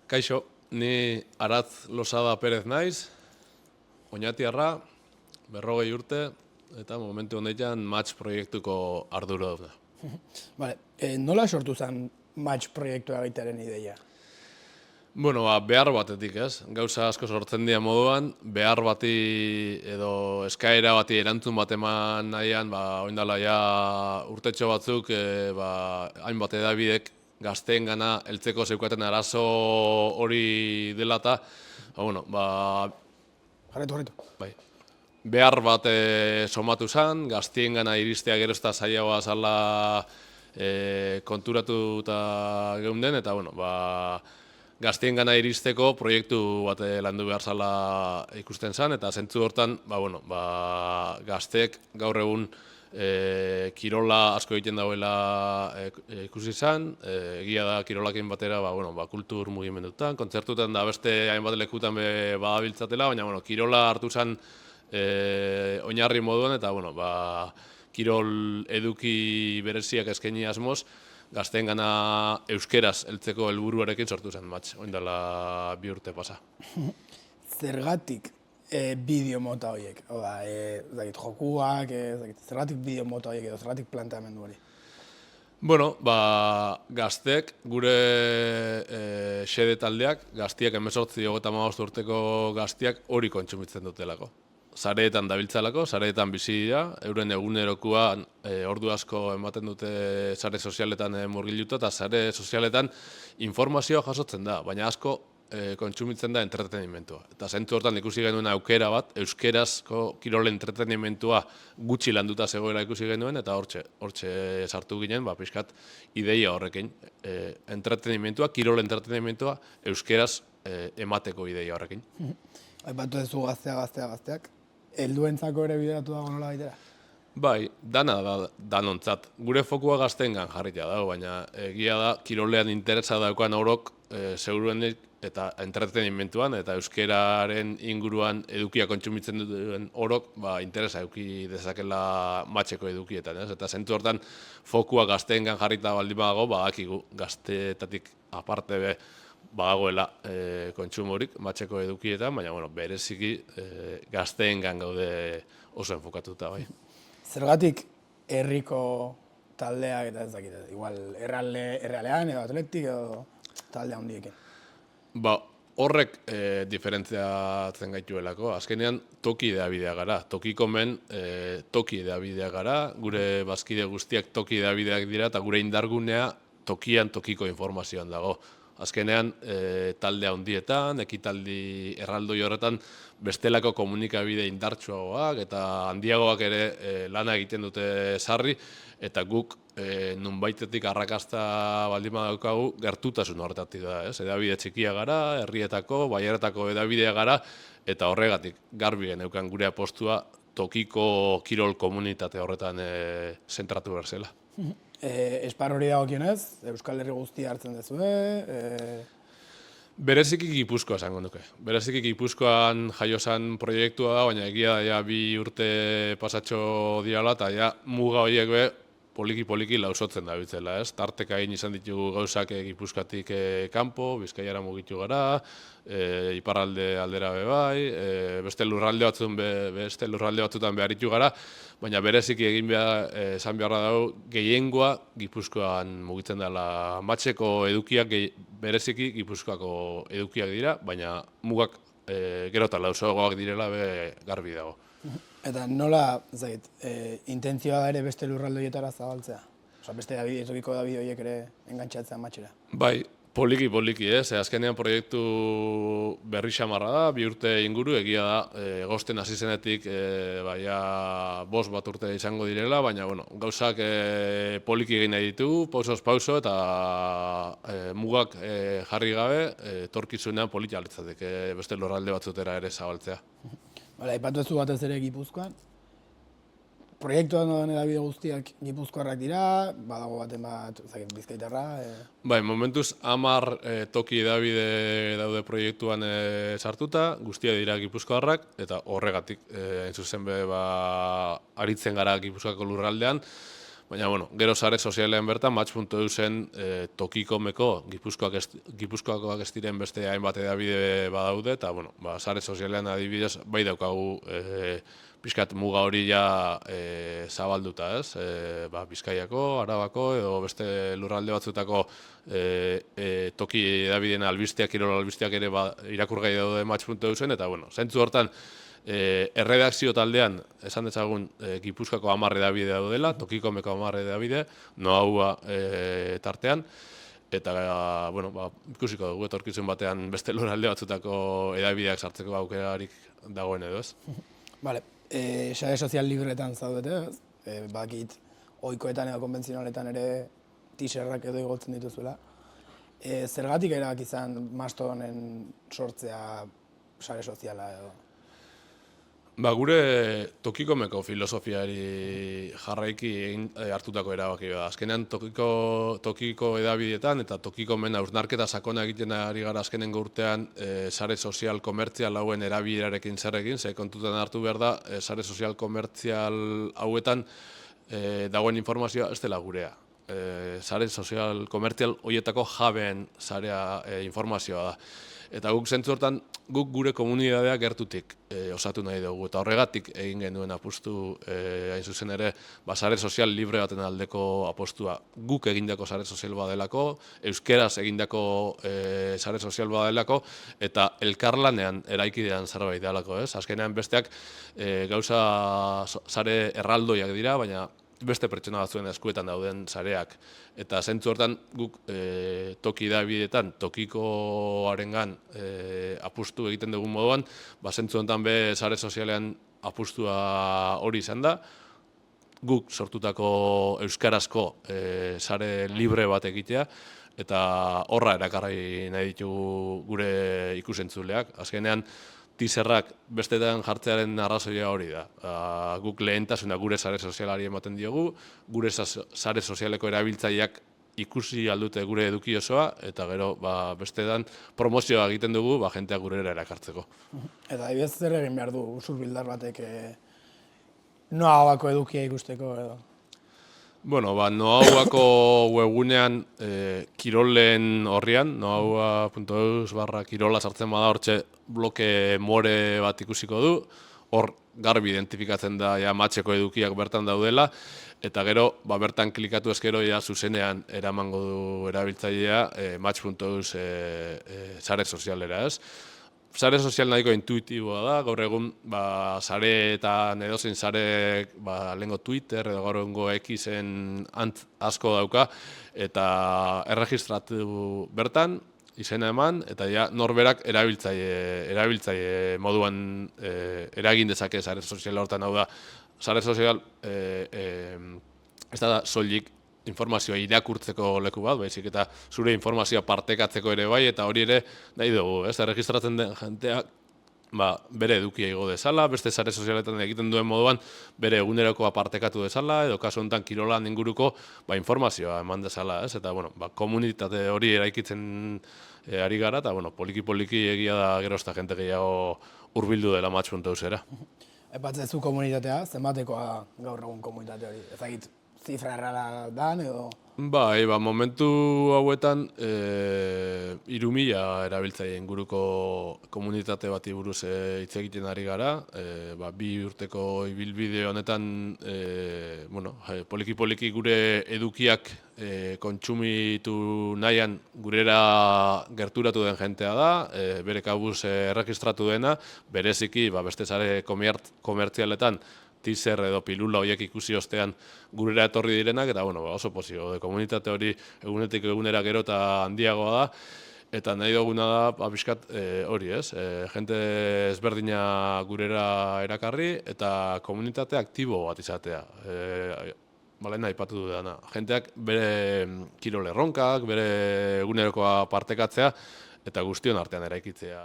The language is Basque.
Kaixo, ni Aratz Losada Perez naiz, oñatiarra, 40 urte, eta momentu honetan Match proiektuko arduro da. Vale, nola sortu zen Match proiektua egitearen ideia? Bueno, behar batetik ez, gauza asko sortzen dira moduan, behar bati edo eskaera bati erantzun bat eman nahian, oindala ja urtetxo batzuk, hainbat edabidek gazteen gana heltzeko zeukaten arazo hori dela eta, Jarretu. bai, behar bat somatu zen, gaztien gana iristea gero ez da zailagoa zala konturatu eta geunden, eta gaztien gana iristeko proiektu bat landu behar zala ikusten zen, eta zentzu hortan gazteek gaur egun kirola asko egiten dauela ikusi zen, egia da kirolakin batera kultur mugimendutan, kontzertutan da beste hainbat lekutan badabiltzatela, baina kirola hartu zen oinarri moduan, eta kirol eduki bereziak eskaini asmoz, gazteen gana euskeraz heltzeko helburuarekin sortu zen Match, oindala 2 urte pasa. Zergatik bideo mota horiek? Oda, jokuak, zergatik bideo mota horiek edo zergatik planteamendu hori? Bueno, gazteek, gure xede taldeak, gaztiak 18-35 urteko gaztiak hori kontsumitzen dutelako. Sareetan dabiltzalako, sareetan bizi dira, euren egunerokoan ordu asko ematen dute sare sozialetan murgilduta, eta sare sozialetan informazioa jasotzen da, baina asko kontsumitzen da entretenimentua. Eta zentzu hortan ikusi genuen aukera bat, euskerazko kirol entretenimentua gutxi landuta zegoela ikusi genuen, eta hortxe sartu ginen, pixkat ideia horrekin. Entretenimentua, kirol entretenimentua euskeraz emateko ideia horrekin. Aipatu duzu gazteak. Helduentzako ere bideratu dago nola baitera? Bai, dana da danontzat. Gure fokua gazteengan jarritea dago, baina egia da kirolean interesa daukan orok seguruenik eta entretenimentuan eta euskeraren inguruan edukia kontsumitzen duen orok interesa eduki dezakela Matcheko edukietan, ez? Eta zentzu hortan fokua gazteengan jarrita baldin badago, badakigu gazteetatik aparte badagoela kontsumorik Matcheko edukietan, baina bereziki gazteengan gaude oso enfokatuta, bai. Zergatik herriko taldeak eta ez dakit, igual errealean edo atletik edo talde handiekin? Horrek diferentziatzen gaituelako. Azkenean toki edabidea gara. Tokiko men toki edabidea gara, gure bazkide guztiak toki edabideak dira eta gure indargunea tokian tokiko informazioan dago. Azkenean talde handietan, ekitaldi erraldoi horretan bestelako komunikabide indartsuagoak eta handiagoak ere lana egiten dute sarri, eta guk nunbaitetik arrakasta baldin badaukagu gertutasun horretatik da, ez? Edabide txikia gara, herrietako, baieretako edabidea gara, eta horregatik garbi geneukan gure apostua tokiko kirol komunitate horretan zentratu behar zela. Esparru hori dagokionez, Euskal Herri guztia hartzen duzue? Bereziki Gipuzkoa esango nuke. Bereziki Gipuzkoan jaio zen proiektua da, baina egia da 2 urte pasatxo diala, eta muga horiek poliki lausotzen da bitzela, ez? Tarteka egin izan ditugu gauzak Gipuzkoatik kanpo, Bizkaiara mugitu gara, iparralde aldera bai, beste lurralde batzutan beharitu gara, baina bereziki egin esan beharra dago gehiengoa Gipuzkoan mugitzen dela. Matcheko edukiak bereziki Gipuzkoako edukiak dira, baina mugak gero eta lausoagoak direla garbi dago. Eta nola, intentzioa da ere beste lurralde horietara zabaltzea? Osa, beste tokiko edabide horiek ere engantxatzea Matchera? Bai, poliki, ez? Azkenean proiektu berri xamarra da, 2 urte inguru, egia da, egosten hasi zenetik 5 bat urte izango direla, baina gauzak poliki egin nahi ditugu, pauso, eta mugak jarri gabe, etorkizunean poliki alitzateke beste lurralde batzutera ere zabaltzea. Aipatu ez du batez ere Gipuzkoan. Proiektuan doan edabide guztiak Gipuzkoarrak dira, badago baten bat Bizkaitarra. Bai, momentuz 10 toki edabide daude proiektuan sartuta, guztia dira Gipuzkoarrak, eta horregatik hain zuzen aritzen gara Gipuzkoako lurraldean. Baina, bueno, gero sare sozialean bertan, match.eu zen tokikomeko Gipuzkoakoak ez diren beste hainbat hedabide badaude, eta, bueno, sare sozialean adibidez, bai daukagu pixkat muga hori ja zabalduta, ez? Bizkaiako, Arabako, edo beste lurralde batzutako toki hedabideen albisteak, kirol albisteak ere irakurgai daude match.eu zen, eta, bueno, zentzu hortan, erredakzio taldean, esan dezagun, Gipuzkoako 10 hedabide daudela, tokikomeko 10 hedabide, Noaua tartean, eta, bueno, ikusiko dugu, etorkizun batean beste lurralde batzutako hedabideak sartzeko aukerarik dagoen edo, ez? Vale, sare sozial libretan zaudete, ez? Bakit, ohikoetan edo konbentzionaletan ere t-shirtak edo igotzen dituzuela. Zergatik erabaki izan Mastodonen sortzea sare soziala edo? Gure tokikomeko filosofiari jarraiki hartutako erabaki da. Azkenean tokiko hedabideetan eta tokikomen hausnarketa sakona egiten ari gara azkenengo urtean sare sozial komertzial hauen erabilearekin zer egin, ze kontutan hartu behar da, sare sozial komertzial hauetan dagoen informazioa ez dela gurea. Sare sozial komertzial horietako jabeen sarea informazioa da. Eta guk zentzu hortan, guk gure komunitatea gertutik osatu nahi dugu. Eta horregatik egin genuen apustu, hain zuzen ere, sare sozial libre baten aldeko apostua. Guk egindako sare sozial badelako, euskeraz egindako sare sozial badelako, eta elkarlanean eraikidean zerbait delako, ez? Azkenean besteak gauza sare erraldoiak dira, baina beste pertsona batzuen eskuetan dauden sareak. Eta zentzu hortan guk toki hedabideetan, tokikoarengan apustu egiten dugun moduan, zentzu honetan be sare sozialean apustua hori izan da, guk sortutako euskarazko sare libre bat egitea, eta horra erakarri nahi ditugu gure ikusentzuleak. Azkenean, teaserrak bestetan jartzearen arrazoia hori da. Guk lehentasuna gure sare sozialari ematen diogu, gure sare sozialeko erabiltzaileak ikusi aldute gure eduki osoa, eta gero bestetan promozioa egiten dugu jenteak gurera erakartzeko. Eta adibidez zer egin behar du usurbildar batek Noahuako edukia ikusteko edo? Bueno, Noahuako webgunean kirolen horrian, noahua.eus/kirola sartzen bada hortxe bloke more bat ikusiko du, hor garbi identifikatzen da matxeko edukiak bertan daudela, eta gero bertan klikatu ezkero zuzenean eramango du erabiltzailea match.eus sare sozialera, ez? Sare sozial nahiko intuitiboa da, gaur egun sareetan edozein sarek lehengo Twitter edo gaur egungo Xen asko dauka, eta erregistratu bertan, izena eman, eta norberak erabiltzaile moduan eragin dezake sare sozial hortan. Hau da, sare sozial ez da soilik informazioa irakurtzeko leku bat, baizik eta zure informazioa partekatzeko ere bai, eta hori ere nahi dugu, ez? Erregistratzen den jenteak bere edukia igo dezala, beste sare sozialetan egiten duen moduan bere egunerokoa partekatu dezala, edo kasu honetan kirolan inguruko informazioa eman dezala, ez? Eta, komunitate hori eraikitzen ari gara, eta, poliki-poliki egia da gero ezta jente gehiago hurbildu dela match.eusera. Aipatzezu komunitatea, zenbatekoa gaur egun komunitate hori? Ezagit, zifra errala dan edo? Momentu hauetan 3.000 erabiltzaile inguruko komunitate bati buruz hitz egiten ari gara. 2 urteko ibilbide honetan, poliki-poliki gure edukiak kontsumitu nahian gurera gerturatu den jentea da, bere kabuz erregistratu dena, bereziki beste sare komertzialetan teaser edo pilula horiek ikusi ostean gurera etorri direnak, eta oso pozio, komunitate hori egunetik egunera gero eta handiagoa da, eta nahi duguna da, pixkat hori, ez? Jente ezberdina gurera erakarri, eta komunitate aktibo bat izatea. Lehen aipatu dudana. Jenteak bere kirol erronkak, bere egunerokoa partekatzea, eta guztion artean eraikitzea.